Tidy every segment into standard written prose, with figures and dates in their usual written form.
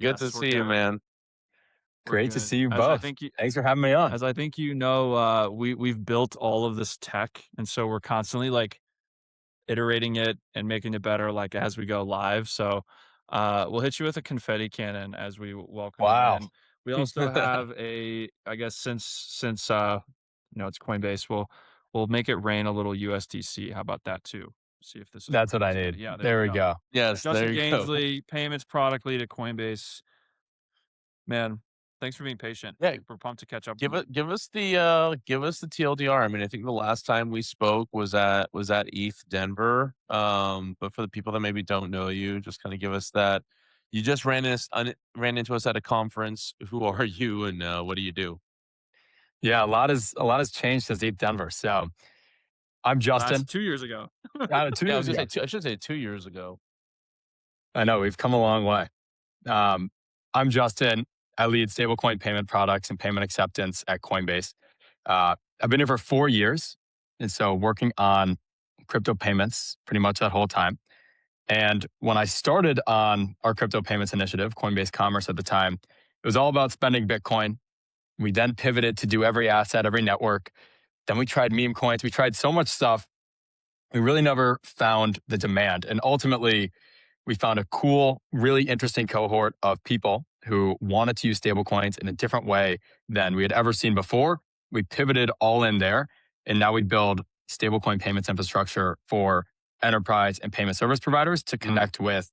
Good to Yes, we're see you, good. man. We're Great to good. see you As I both. think you Thanks for having me on. as I think you know, we've built all of this tech, and so we're constantly, like, iterating it and making it better, like, as we go live, so, we'll hit you with a confetti cannon as we welcome you Wow. in. We also have I guess it's Coinbase, we'll make it rain a little USDC. How about that too? See if this is That's what I working. need. Yeah, there we There we go. go. Yes, Justin there you go. Gainsley, payments product lead at Coinbase. Man, thanks for being patient. Yeah, We're pumped to catch up with you. give us the TLDR. I mean, I think the last time we spoke was at ETH Denver. But for the people that maybe don't know you, just kind of give us that. You just ran into us at a conference. Who are you, and what do you do? Yeah, a lot has changed since Deep Denver. So I'm That's Justin. 2 years ago. Out of two Yeah, I years was gonna ago. say I should say 2 years ago. I know we've come a long way. Um, I'm Justin. I lead stablecoin payment products and payment acceptance at Coinbase. I've been here for 4 years, and so working on crypto payments pretty much that whole time. And when I started on our crypto payments initiative, Coinbase Commerce at the time, it was all about spending Bitcoin. We then pivoted to do every asset, every network. Then we tried meme coins. We tried so much stuff. We really never found the demand. And ultimately, we found a cool, really interesting cohort of people who wanted to use stablecoins in a different way than we had ever seen before. We pivoted all in there. And now we build stablecoin payments infrastructure for enterprise and payment service providers to connect with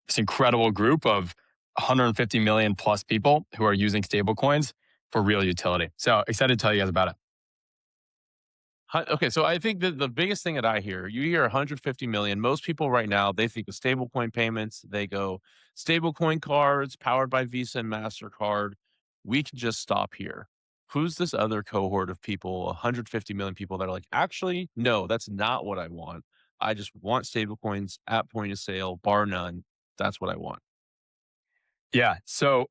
this incredible group of 150 million plus people who are using stablecoins for real utility. So excited to tell you guys about it. Okay, so I think that the biggest thing that I hear, you hear 150 million. Most people right now, they think of stablecoin payments. They go stablecoin cards powered by Visa and MasterCard. We can just stop here. Who's this other cohort of people, 150 million people that are like, actually, no, that's not what I want. I just want stablecoins at point of sale, bar none. That's what I want. Yeah. So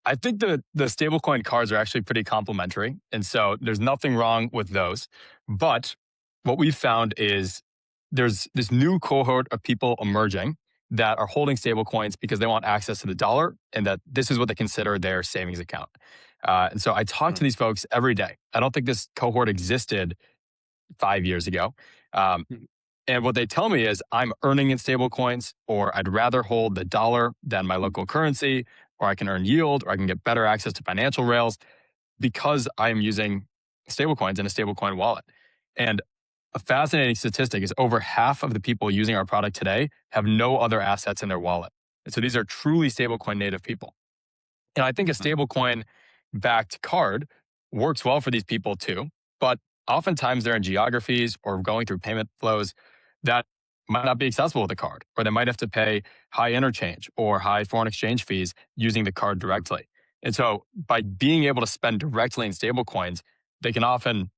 I think the stablecoin cards are actually pretty complementary. And so there's nothing wrong with those. But what we've found is there's this new cohort of people emerging that are holding stablecoins because they want access to the dollar and that this is what they consider their savings account. And so I talk to these folks every day. I don't think this cohort existed 5 years ago. Um, Mhm. and what they tell me is I'm earning in stablecoins, or I'd rather hold the dollar than my local currency, or I can earn yield, or I can get better access to financial rails because I am using stablecoins in a stablecoin wallet. And a fascinating statistic is over half of the people using our product today have no other assets in their wallet. And so these are truly stablecoin native people. And I think a stablecoin backed card works well for these people too. But oftentimes they're in geographies or going through payment flows that might not be accessible with a card, or they might have to pay high interchange or high foreign exchange fees using the card directly. And so by being able to spend directly in stablecoins, they can often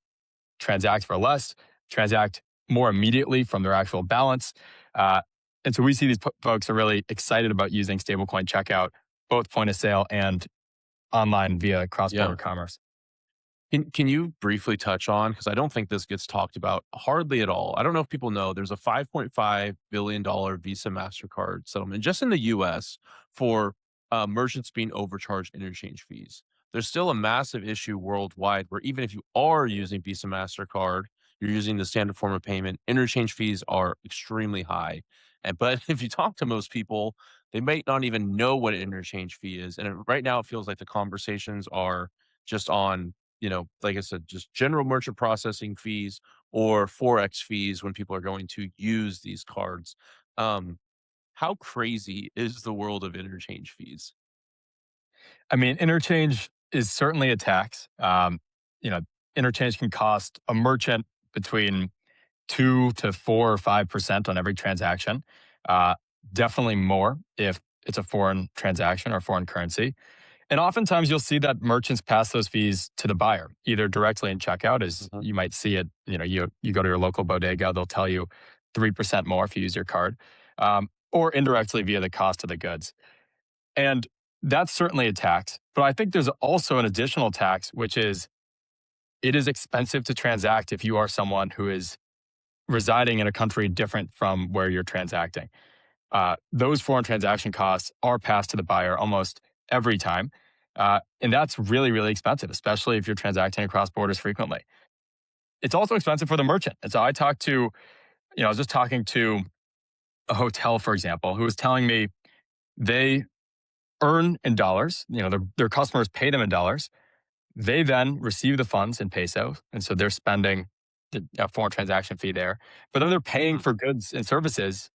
transact for less, transact more immediately from their actual balance. Uh, and so we see these folks are really excited about using stablecoin checkout, both point of sale and online via cross Yeah. border commerce. Can you briefly touch on, because I don't think this gets talked about hardly at all. I don't know if people know there's a $5.5 billion Visa MasterCard settlement just in the US for merchants being overcharged interchange fees. There's still a massive issue worldwide where even if you are using Visa MasterCard, you're using the standard form of payment, interchange fees are extremely high. But if you talk to most people, they might not even know what an interchange fee is. And right now it feels like the conversations are just on, like I said, just general merchant processing fees or Forex fees when people are going to use these cards. Um, how crazy is the world of interchange fees? I mean, interchange is certainly a tax. You know, interchange can cost a merchant between 2 to 4 or 5% on every transaction. Uh, Definitely more if it's a foreign transaction or foreign currency. And oftentimes you'll see that merchants pass those fees to the buyer, either directly in checkout, as Mhm. you might see it. You go to your local bodega, they'll tell you 3% more if you use your card, or indirectly via the cost of the goods. And that's certainly a tax. But I think there's also an additional tax, which is it is expensive to transact if you are someone who is residing in a country different from where you're transacting. Those foreign transaction costs are passed to the buyer almost every time. And that's really, really expensive, especially if you're transacting across borders frequently. It's also expensive for the merchant. And so I was just talking to a hotel, for example, who was telling me they earn in dollars, their customers pay them in dollars. They then receive the funds in pesos. And so they're spending the foreign transaction fee there. But then they're paying Mhm. for goods and services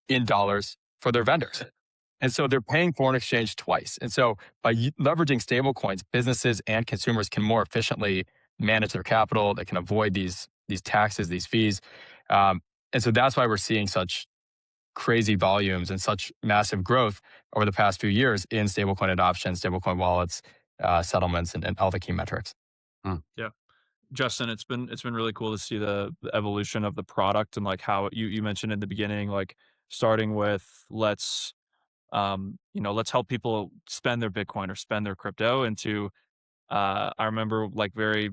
in dollars for their vendors. And so they're paying foreign exchange twice. And so by leveraging stablecoins, businesses and consumers can more efficiently manage their capital. They can avoid these taxes, these fees. Um, and so that's why we're seeing such crazy volumes and such massive growth over the past few years in stablecoin adoption, stablecoin wallets, settlements, and all the key metrics. Mm. Yeah. Justin, it's been really cool to see the evolution of the product and like how you mentioned in the beginning, like starting with let's help people spend their Bitcoin or spend their crypto into I remember like very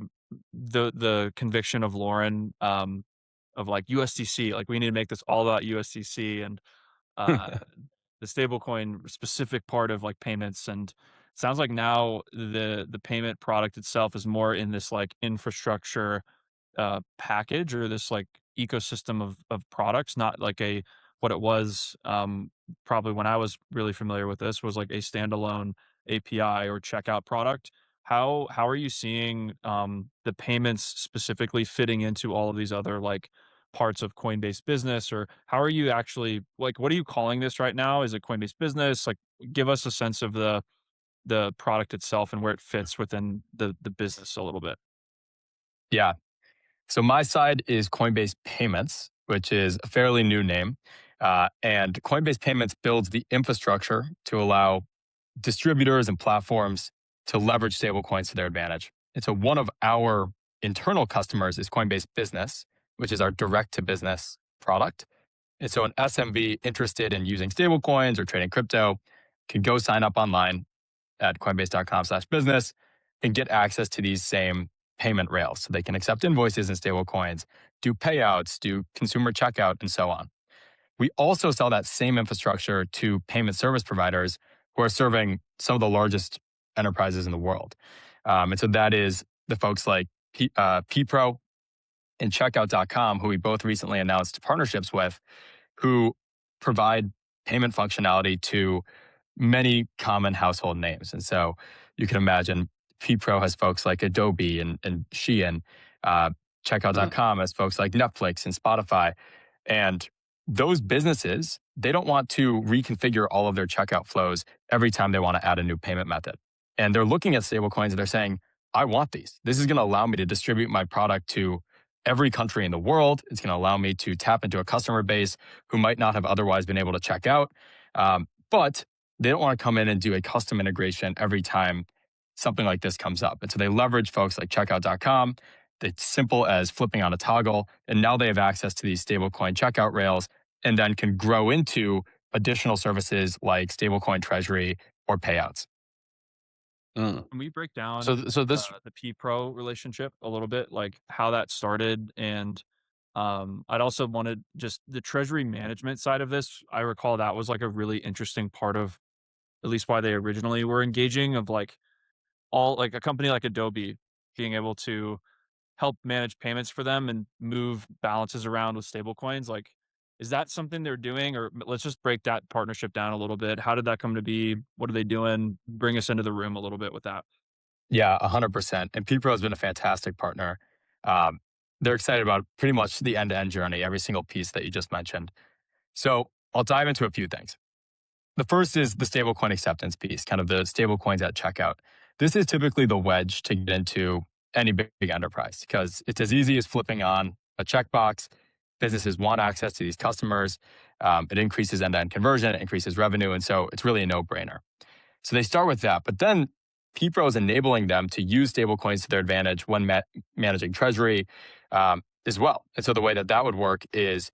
the conviction of Lauren of like USDC, like we need to make this all about USDC and uh the stablecoin specific part of like payments. And it sounds like now the payment product itself is more in this like infrastructure package or this like ecosystem of products, not like a what it was probably when I was really familiar with this was like a standalone API or checkout product. How are you seeing the payments specifically fitting into all of these other like parts of Coinbase Business, or how are you actually like what are you calling this right now? Is it Coinbase Business? Like give us a sense of the product itself and where it fits within the business a little bit. Yeah. So my side is Coinbase Payments, which is a fairly new name. And Coinbase Payments builds the infrastructure to allow distributors and platforms to leverage stablecoins to their advantage. And so one of our internal customers is Coinbase Business, which is our direct to business product. And so an SMB interested in using stablecoins or trading crypto can go sign up online at coinbase.com/business and get access to these same payment rails. So they can accept invoices in stablecoins, do payouts, do consumer checkout, and so on. We also sell that same infrastructure to payment service providers who are serving some of the largest enterprises in the world. And so that is the folks like PPRO and checkout.com, who we both recently announced partnerships with, who provide payment functionality to many common household names. And so you can imagine PPRO has folks like Adobe and Shein. Uh, Mm. Checkout.com has folks like Netflix and Spotify. And those businesses, they don't want to reconfigure all of their checkout flows every time they want to add a new payment method. And they're looking at stablecoins and they're saying, I want these. This is going to allow me to distribute my product to every country in the world. It's going to allow me to tap into a customer base who might not have otherwise been able to check out. But they don't want to come in and do a custom integration every time something like this comes up. And so they leverage folks like checkout.com. It's simple as flipping on a toggle. And now they have access to these stablecoin checkout rails and then can grow into additional services like stablecoin treasury or payouts. Mm. Can we break down So this the P Pro relationship a little bit, like how that started? And I'd also wanted just the treasury management side of this. I recall that was like a really interesting part of at least why they originally were engaging of like all like a company like Adobe being able to help manage payments for them and move balances around with stable coins. Like, is that something they're doing? Or let's just break that partnership down a little bit. How did that come to be? What are they doing? Bring us into the room a little bit with that. Yeah, 100%. And PPRO has been a fantastic partner. Um, they're excited about pretty much the end-to-end journey, every single piece that you just mentioned. So I'll dive into a few things. The first is the stablecoin acceptance piece, kind of the stablecoins at checkout. This is typically the wedge to get into any big enterprise because it's as easy as flipping on a checkbox. Businesses want access to these customers. It increases end-to-end conversion, it increases revenue, and so it's really a no-brainer. So they start with that, but then PPRO is enabling them to use stablecoins to their advantage when managing treasury as well. And so the way that that would work is,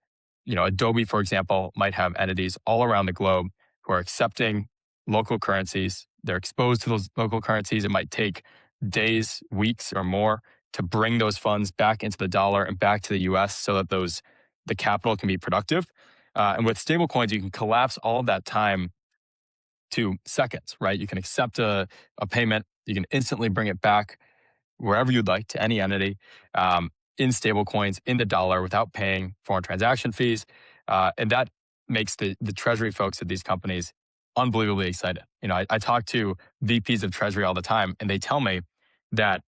Adobe, for example, might have entities all around the globe who are accepting local currencies. They're exposed to those local currencies. It might take days, weeks, or more to bring those funds back into the dollar and back to the US so that the capital can be productive. And with stablecoins, you can collapse all of that time to seconds, right? You can accept a payment, you can instantly bring it back wherever you'd like to any entity in stable coins, in the dollar, without paying foreign transaction fees. And that makes the treasury folks at these companies unbelievably excited. I talk to VPs of treasury all the time, and they tell me that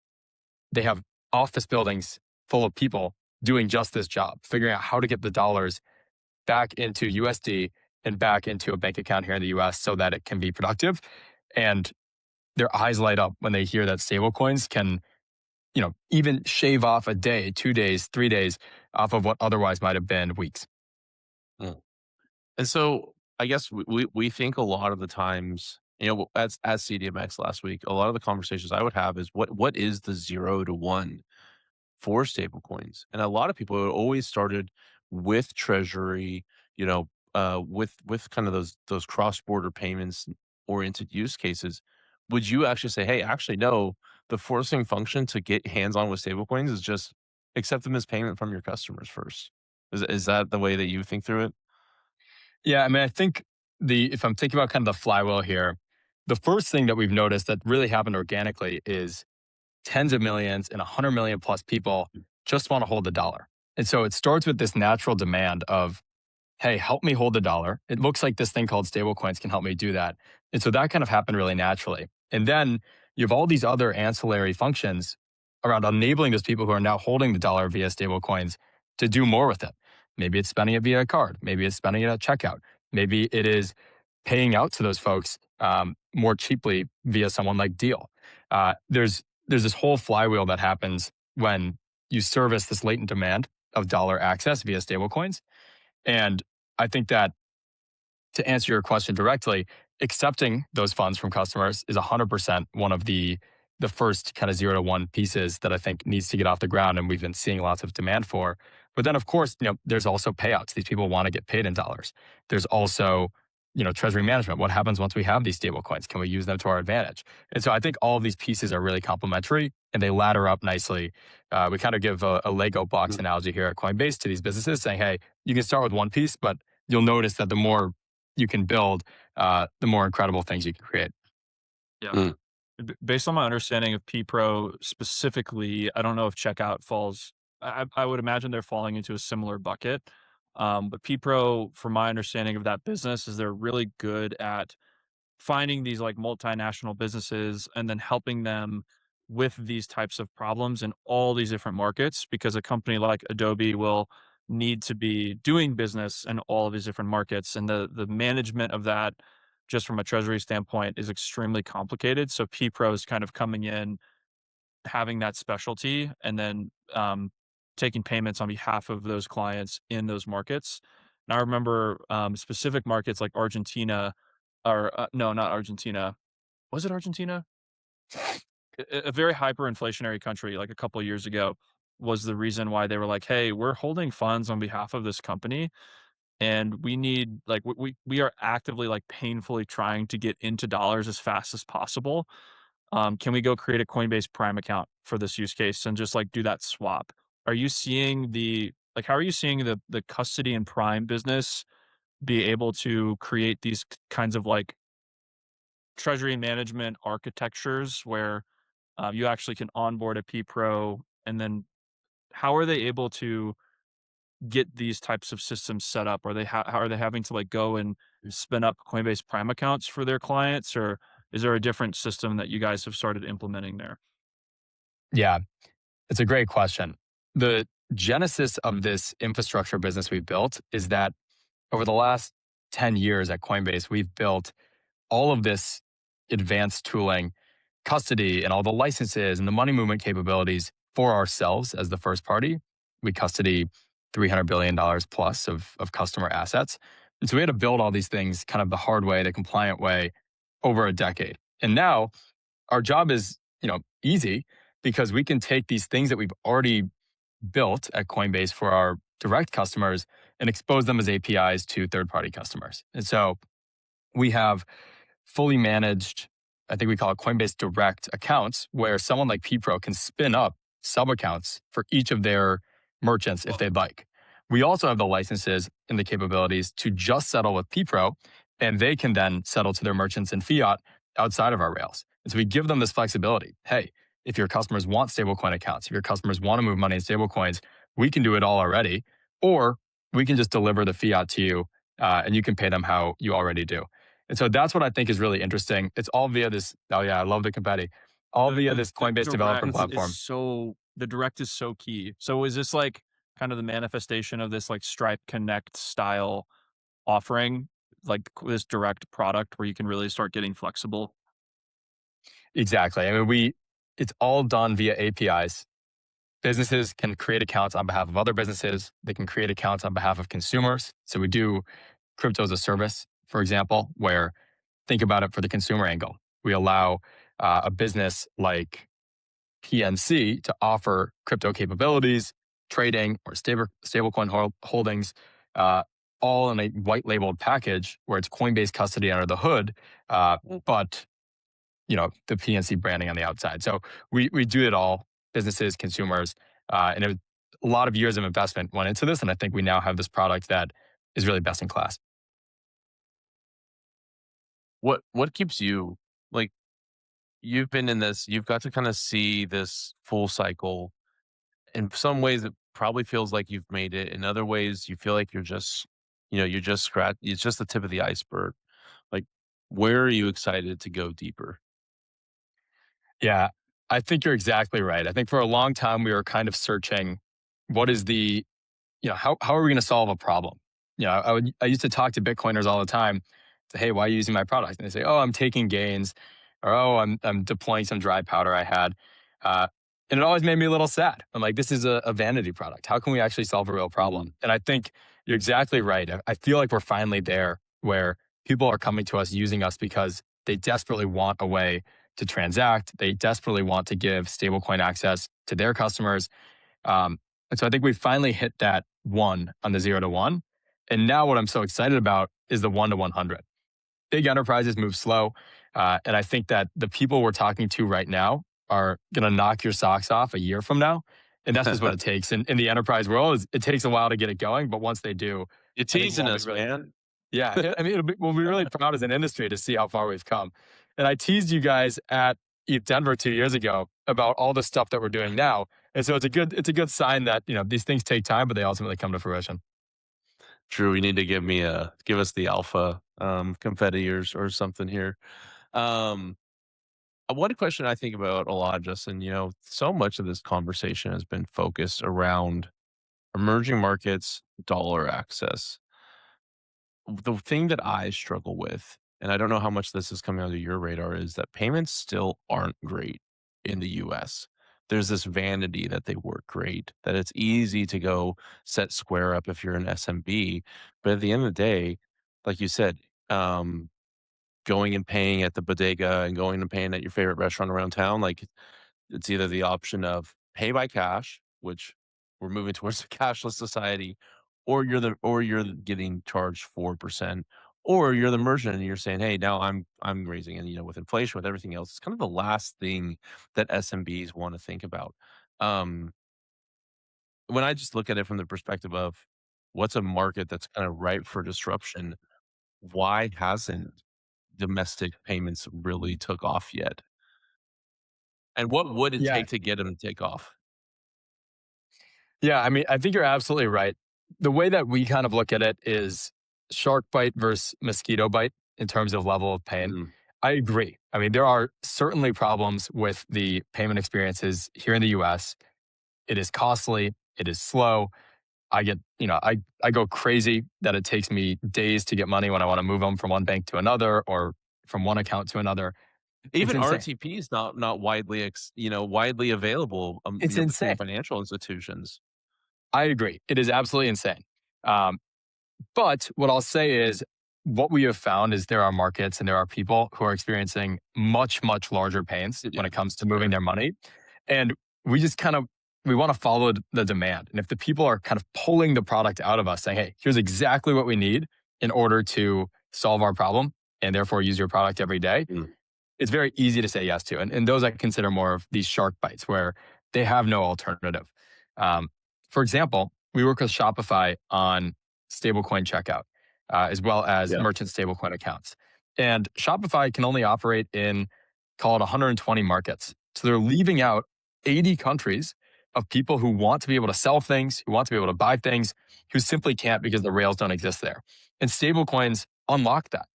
they have office buildings full of people doing just this job, figuring out how to get the dollars back into USD and back into a bank account here in the US so that it can be productive. And their eyes light up when they hear that stablecoins can, even shave off a day, 2 days, 3 days off of what otherwise might have been weeks. Mm. And so I guess we think a lot of the times, as CDMX last week, a lot of the conversations I would have is what is the 0 to 1 for stablecoins? And a lot of people always started with treasury, with kind of those cross-border payments oriented use cases. Would you actually say, hey, actually no, the forcing function to get hands-on with stablecoins is just accept them as payment from your customers first? Is that the way that you think through it? Yeah, I mean, I think if I'm thinking about kind of the flywheel here, the first thing that we've noticed that really happened organically is tens of millions and 100 million plus people just want to hold the dollar. And so it starts with this natural demand of, hey, help me hold the dollar. It looks like this thing called stablecoins can help me do that. And so that kind of happened really naturally. And then you have all these other ancillary functions around enabling those people who are now holding the dollar via stablecoins to do more with it. Maybe it's spending it via a card. Maybe it's spending it at checkout. Maybe it is paying out to those folks more cheaply via someone like Deal. There's this whole flywheel that happens when you service this latent demand of dollar access via stablecoins. And I think that, to answer your question directly, accepting those funds from customers is 100% one of the first kind of 0 to 1 pieces that I think needs to get off the ground, and we've been seeing lots of demand for. But then, of course, there's also payouts. These people want to get paid in dollars. There's also, treasury management. What happens once we have these stable coins? Can we use them to our advantage? And so I think all of these pieces are really complementary, and they ladder up nicely. We kind of give a Lego box analogy here at Coinbase to these businesses, saying, hey, you can start with one piece, but you'll notice that the more you can build, the more incredible things you can create. Yeah. Mm. Based on my understanding of PPRO specifically, I don't know if checkout falls. I would imagine they're falling into a similar bucket. But PPRO, from my understanding of that business, is they're really good at finding these like multinational businesses and then helping them with these types of problems in all these different markets, because a company like Adobe will need to be doing business in all of these different markets, and the management of that, just from a treasury standpoint, is extremely complicated. So PPRO is kind of coming in, having that specialty, and then taking payments on behalf of those clients in those markets. And I remember specific markets like Argentina, or no, not Argentina. Was it Argentina? A very hyperinflationary country, like a couple of years ago, was the reason why they were like, "Hey, we're holding funds on behalf of this company, and we need like we are actively like painfully trying to get into dollars as fast as possible. Can we go create a Coinbase Prime account for this use case and just like do that swap?" Are you seeing how are you seeing the custody and Prime business be able to create these kinds of like treasury management architectures where you actually can onboard a P Pro, and then how are they able to get these types of systems set up? Are how are they having to like go and spin up Coinbase Prime accounts for their clients, or is there a different system that you guys have started implementing there? Yeah, it's a great question. The genesis of this infrastructure business we've built is that over the last 10 years at Coinbase, we've built all of this advanced tooling, custody, and all the licenses and the money movement capabilities for ourselves as the first party. We custody $300 billion plus of customer assets. And so we had to build all these things kind of the hard way, the compliant way over a decade. And now our job is, easy, because we can take these things that we've already built at Coinbase for our direct customers and expose them as APIs to third-party customers. And so we have fully managed, I think we call it Coinbase Direct accounts, where someone like PPRO can spin up sub-accounts for each of their merchants if they'd like. We also have the licenses and the capabilities to just settle with PPRO and they can then settle to their merchants in fiat outside of our rails. And so we give them this flexibility. Hey, if your customers want stablecoin accounts, if your customers want to move money in stablecoins, we can do it all already, or we can just deliver the fiat to you, and you can pay them how you already do. And so that's what I think is really interesting. It's all via this. Oh yeah, I love the confetti. All via this The Coinbase developer direct is platform. so the direct is so key. So is this like kind of the manifestation of this like Stripe Connect style offering, like this direct product where you can really start getting flexible? Exactly. I mean, it's all done via APIs. Businesses can create accounts on behalf of other businesses. They can create accounts on behalf of consumers. So we do crypto as a service, for example, where think about it for the consumer angle. We allow a business like PNC to offer crypto capabilities, trading, or stablecoin holdings, uh, all in a white labeled package where it's Coinbase custody under the hood, but the PNC branding on the outside. So we do it all, businesses, consumers, and a lot of years of investment went into this, and I think we now have this product that is really best in class. What keeps you like you've been in this, you've got to kind of see this full cycle. In some ways it probably feels like you've made it. In other ways you feel like you're just scratch it's just the tip of the iceberg. Like where are you excited to go deeper? Yeah, I think you're exactly right. I think for a long time we were kind of searching what is the, how are we going to solve a problem? I used to talk to Bitcoiners all the time. Say, hey, why are you using my product? And they say, oh, I'm taking gains, or oh, I'm deploying some dry powder I had. Uh, and it always made me a little sad. I'm like, this is a vanity product. How can we actually solve a real problem? And I think you're exactly right. I feel like we're finally there where people are coming to us using us because they desperately want a way to transact. They desperately want to give stablecoin access to their customers. And so I think we finally hit that one on the 0 to 1. And now what I'm so excited about is the 1 to 100. Big enterprises move slow. And I think that the people we're talking to right now are going to knock your socks off a year from now. And that's just what it takes. In the enterprise world, it takes a while to get it going. But once they do, You're I think teasing us, man. yeah, I mean, we'll be really proud as an industry to see how far we've come. And I teased you guys at ETH Denver 2 years ago about all the stuff that we're doing now. And so it's a good sign that, these things take time, but they ultimately come to fruition. True, you need to give us the alpha confetti or something here. Um One question I think about a lot, Justin, so much of this conversation has been focused around emerging markets, dollar access. The thing that I struggle with, and I don't know how much this is coming onto your radar, is that payments still aren't great in the US. There's this vanity that they work great, that it's easy to go set Square up if you're an SMB. But at the end of the day, like you said, um, going and paying at the bodega and going and paying at your favorite restaurant around town, like it's either the option of pay by cash, which we're moving towards a cashless society, or you're getting charged 4%, or you're the merchant and you're saying, "Hey, now I'm raising." And with inflation, with everything else, it's kind of the last thing that SMBs want to think about. Um, when I just look at it from the perspective of what's a market that's kind of ripe for disruption, why hasn't domestic payments really took off yet? And what would it Yeah. take to get them to take off? Yeah. I mean, I think you're absolutely right. The way that we kind of look at it is shark bite versus mosquito bite in terms of level of pain. Mm. I agree. I mean, there are certainly problems with the payment experiences here in the US. It is costly, it is slow. I go crazy that it takes me days to get money when I want to move them from one bank to another or from one account to another. It's Even insane. RTP is not widely available, It's between insane. financial institutions. I agree. It is absolutely insane. Um, but what I'll say is what we have found is there are markets and there are people who are experiencing much, much larger pains when Yeah, it comes to moving sure. their money. And we just we want to follow the demand. And if the people are kind of pulling the product out of us saying, hey, here's exactly what we need in order to solve our problem and therefore use your product every day, Mm. it's very easy to say yes to. And those I consider more of these shark bites where they have no alternative. Um, for example, we work with Shopify on stablecoin checkout. as well as Yeah. merchant stablecoin accounts. And Shopify can only operate in, call it 120 markets. So they're leaving out 80 countries of people who want to be able to sell things, who want to be able to buy things, who simply can't because the rails don't exist there. And stablecoins unlock that.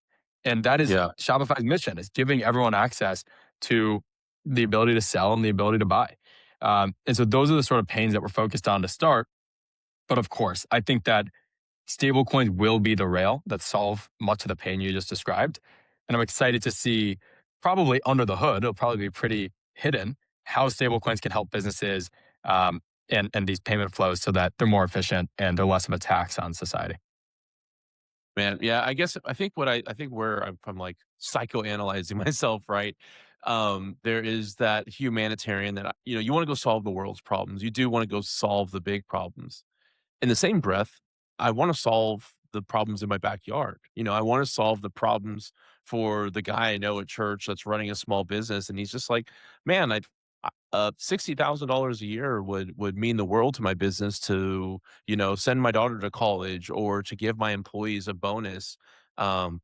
And that is Yeah. Shopify's mission, is giving everyone access to the ability to sell and the ability to buy. And so those are the sort of pains that we're focused on to start. But of course, I think that stablecoins will be the rail that solve much of the pain you just described. And I'm excited to see, probably under the hood, it'll probably be pretty hidden, how stablecoins can help businesses and these payment flows so that they're more efficient and they're less of a tax on society. Man, yeah, I guess I think where I'm like psychoanalyzing myself, right? There is that humanitarian that you want to go solve the world's problems. You do want to go solve the big problems. In the same breath, I want to solve the problems in my backyard. I want to solve the problems for the guy I know at church that's running a small business, and he's just like, man, $60,000 a year would mean the world to my business to send my daughter to college or to give my employees a bonus. Um,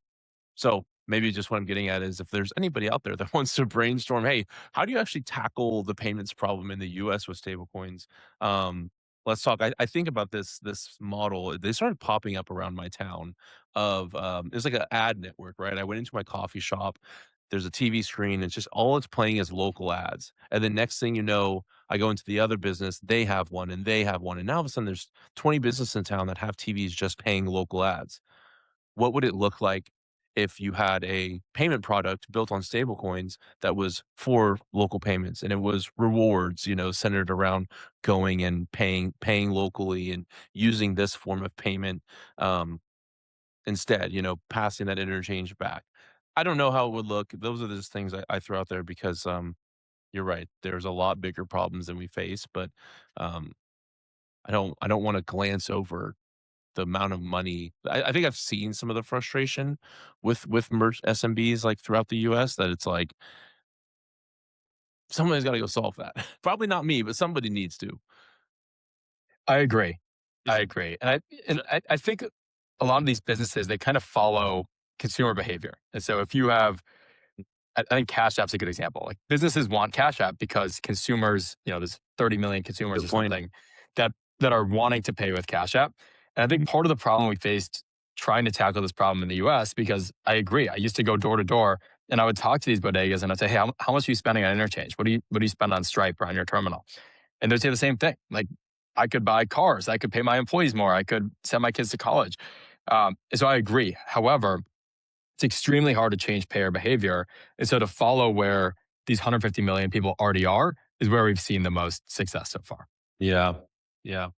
so maybe just what I'm getting at is if there's anybody out there that wants to brainstorm, hey, how do you actually tackle the payments problem in the US with stablecoins? Let's talk. I think about this model. They started popping up around my town of it's like an ad network, right? I went into my coffee shop. There's a TV screen. It's just all it's playing is local ads. And then next thing you know, I go into the other business, they have one and they have one. And now all of a sudden there's 20 businesses in town that have TVs just paying local ads. What would it look like if you had a payment product built on stablecoins that was for local payments and it was rewards, centered around going and paying locally and using this form of payment instead, passing that interchange back. I don't know how it would look. Those are just things I throw out there because you're right. There's a lot bigger problems than we face, but um, I don't want to glance over the amount of money. I think I've seen some of the frustration with SMBs like throughout the US that it's like somebody's got to go solve that. Probably not me, but somebody needs to. I agree. Is I it agree. And I think a lot of these businesses, they kind of follow consumer behavior. And so if you have, I think Cash App's a good example. Like, businesses want Cash App because consumers, there's 30 million consumers Good or point. something that that are wanting to pay with Cash App. And I think part of the problem we faced trying to tackle this problem in the US, because I agree, I used to go door to door and I would talk to these bodegas and I'd say, hey, how much are you spending on interchange? What do you spend on Stripe or on your terminal? And they'd say the same thing. Like, I could buy cars, I could pay my employees more, I could send my kids to college. And so I agree. However, it's extremely hard to change payer behavior. And so to follow where these 150 million people already are is where we've seen the most success so far. Yeah. Yeah.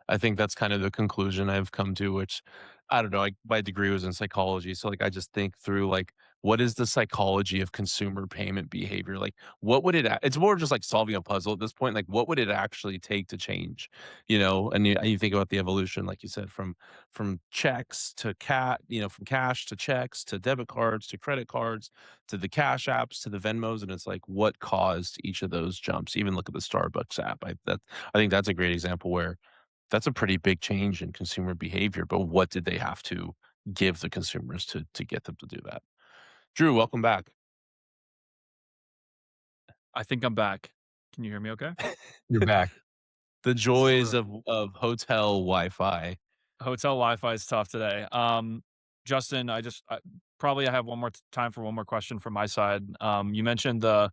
I think that's kind of the conclusion I've come to, which I don't know. Like my degree was in psychology, so like I just think through like what is the psychology of consumer payment behavior? Like what would it's more just like solving a puzzle at this point. Like what would it actually take to change? And you think about the evolution, like you said, from checks to from cash to checks to debit cards to credit cards to the cash apps to the Venmos, and it's like what caused each of those jumps. Even look at the Starbucks app. I think that's a great example where that's a pretty big change in consumer behavior, but what did they have to give the consumers to get them to do that? Drew, welcome back. I think I'm back. Can you hear me okay? You're back. The This is joys where of hotel Wi-Fi. hotel Wi-Fi is tough today. Justin, I have one more time for one more question from my side. You mentioned the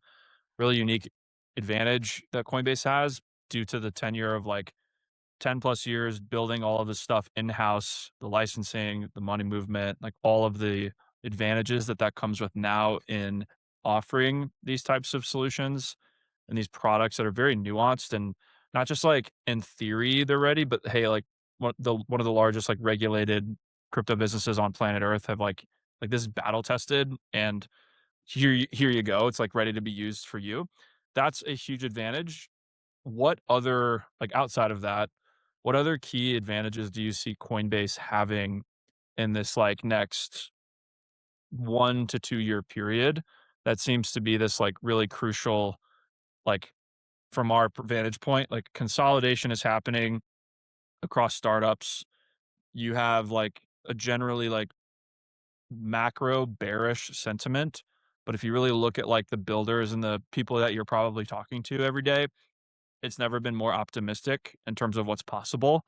really unique advantage that Coinbase has due to the tenure of like 10 plus years building all of this stuff in-house, the licensing, the money movement, like all of the advantages that comes with now in offering these types of solutions and these products that are very nuanced and not just like in theory they're ready, but hey, like one of the largest like regulated crypto businesses on planet Earth have like this is battle tested and here you go. It's like ready to be used for you. That's a huge advantage. What other like outside of that, what other key advantages do you see Coinbase having in this like next 1 to 2 year period that seems to be this like really crucial like from our vantage point, like consolidation is happening across startups. You have like a generally like macro bearish sentiment. But if you really look at like the builders and the people that you're probably talking to every day, it's never been more optimistic in terms of what's possible.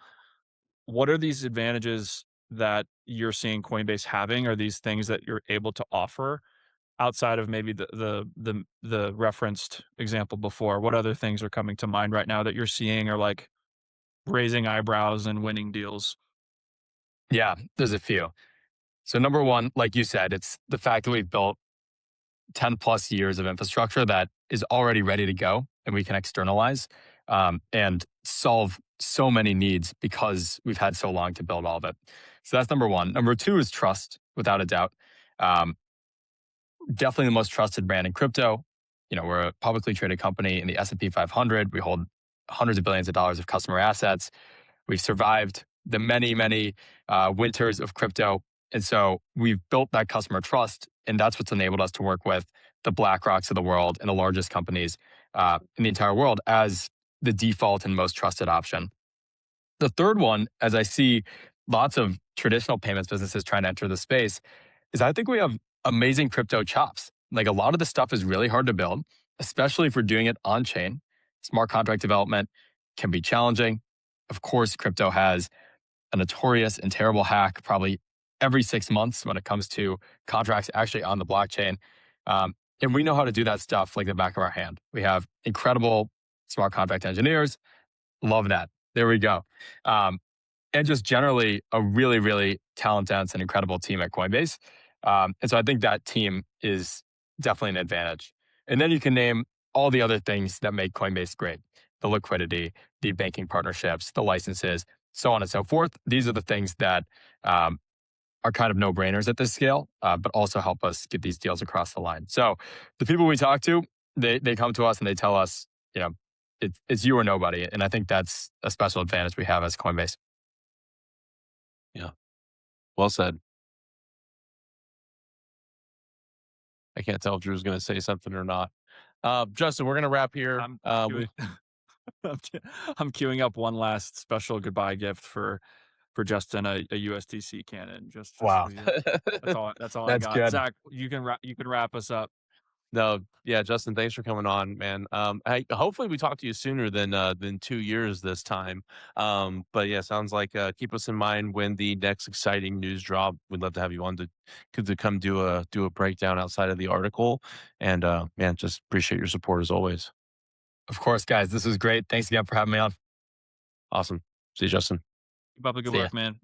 What are these advantages that you're seeing Coinbase having? Are these things that you're able to offer outside of maybe the referenced example before? What other things are coming to mind right now that you're seeing are like raising eyebrows and winning deals? Yeah, there's a few. So number one, like you said, it's the fact that we've built 10 plus years of infrastructure that is already ready to go and we can externalize and solve so many needs because we've had so long to build all of it. So that's number one. Number two is trust, without a doubt. Um, Definitely the most trusted brand in crypto. You know, we're a publicly traded company in the S&P 500. We hold hundreds of billions of dollars of customer assets. We've survived the many, many winters of crypto. And so we've built that customer trust, and that's what's enabled us to work with the BlackRocks of the world and the largest companies in the entire world as the default and most trusted option. The third one, as I see lots of traditional payments businesses trying to enter the space, is I think we have amazing crypto chops. Like a lot of the stuff is really hard to build, especially if we're doing it on chain. Smart contract development can be challenging. Of course, crypto has a notorious and terrible hack probably every 6 months when it comes to contracts actually on the blockchain. And we know how to do that stuff like the back of our hand. We have incredible smart contract engineers. Love that. There we go. Um, and just generally a really, really talent dense and incredible team at Coinbase. And so I think that team is definitely an advantage. And then you can name all the other things that make Coinbase great: the liquidity, the banking partnerships, the licenses, so on and so forth. These are the things that are kind of no brainers at this scale, but also help us get these deals across the line. So the people we talk to, they come to us and they tell us, you know, it's you or nobody. And I think that's a special advantage we have as Coinbase. Yeah. Well said. I can't tell if Drew's going to say something or not. Justin, we're going to wrap here. I'm queuing, I'm queuing up one last special goodbye gift for Justin, a USDC cannon, just Wow. for you. That's all I That's got. good. Zach, you can wrap us up. No, yeah, Justin, thanks for coming on, man. Hopefully we talk to you sooner than 2 years this time. But yeah, sounds like keep us in mind when the next exciting news drop. We'd love to have you on to come do a breakdown outside of the article. And man, just appreciate your support as always. Of course, guys. This was great. Thanks again for having me on. Awesome. See you, Justin. Keep up the good See ya. work, man.